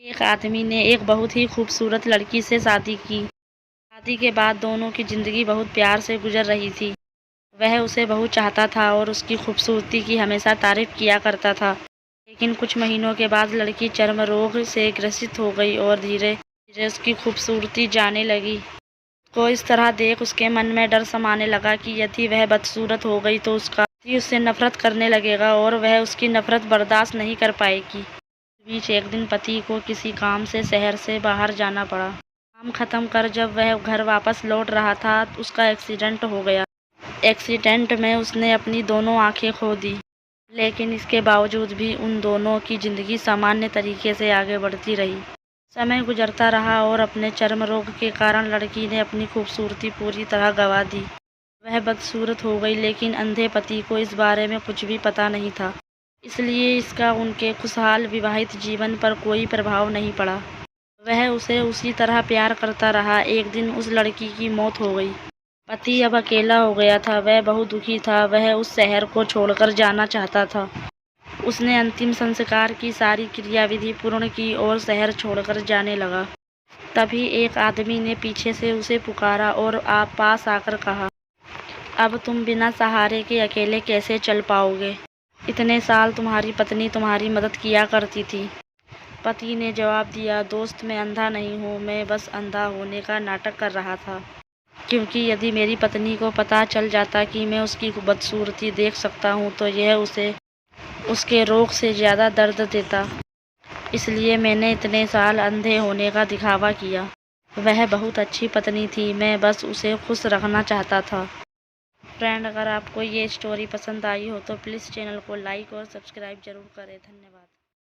एक आदमी ने एक बहुत ही खूबसूरत लड़की से शादी की। शादी के बाद दोनों की ज़िंदगी बहुत प्यार से गुजर रही थी। वह उसे बहुत चाहता था और उसकी खूबसूरती की हमेशा तारीफ़ किया करता था। लेकिन कुछ महीनों के बाद लड़की चर्म रोग से ग्रसित हो गई और धीरे धीरे उसकी खूबसूरती जाने लगी। को इस तरह देख उसके मन में डर समाने लगा कि यदि वह बदसूरत हो गई तो उसका पति उससे नफरत करने लगेगा और वह उसकी नफरत बर्दाश्त नहीं कर पाएगी। इस बीच एक दिन पति को किसी काम से शहर से बाहर जाना पड़ा। काम खत्म कर जब वह घर वापस लौट रहा था उसका एक्सीडेंट हो गया। एक्सीडेंट में उसने अपनी दोनों आंखें खो दी। लेकिन इसके बावजूद भी उन दोनों की ज़िंदगी सामान्य तरीके से आगे बढ़ती रही। समय गुजरता रहा और अपने चर्म रोग के कारण लड़की ने अपनी खूबसूरती पूरी तरह गंवा दी। वह बदसूरत हो गई, लेकिन अंधे पति को इस बारे में कुछ भी पता नहीं था। इसलिए इसका उनके खुशहाल विवाहित जीवन पर कोई प्रभाव नहीं पड़ा। वह उसे उसी तरह प्यार करता रहा। एक दिन उस लड़की की मौत हो गई। पति अब अकेला हो गया था। वह बहुत दुखी था। वह उस शहर को छोड़कर जाना चाहता था। उसने अंतिम संस्कार की सारी क्रियाविधि पूर्ण की और शहर छोड़कर जाने लगा। तभी एक आदमी ने पीछे से उसे पुकारा और आप पास आकर कहा, अब तुम बिना सहारे के अकेले कैसे चल पाओगे? इतने साल तुम्हारी पत्नी तुम्हारी मदद किया करती थी। पति ने जवाब दिया, दोस्त मैं अंधा नहीं हूँ, मैं बस अंधा होने का नाटक कर रहा था। क्योंकि यदि मेरी पत्नी को पता चल जाता कि मैं उसकी बदसूरती देख सकता हूँ तो यह उसे उसके रोग से ज़्यादा दर्द देता। इसलिए मैंने इतने साल अंधे होने का दिखावा किया। वह बहुत अच्छी पत्नी थी, मैं बस उसे खुश रखना चाहता था। फ्रेंड, अगर आपको ये स्टोरी पसंद आई हो तो प्लीज़ चैनल को लाइक और सब्सक्राइब ज़रूर करें। धन्यवाद।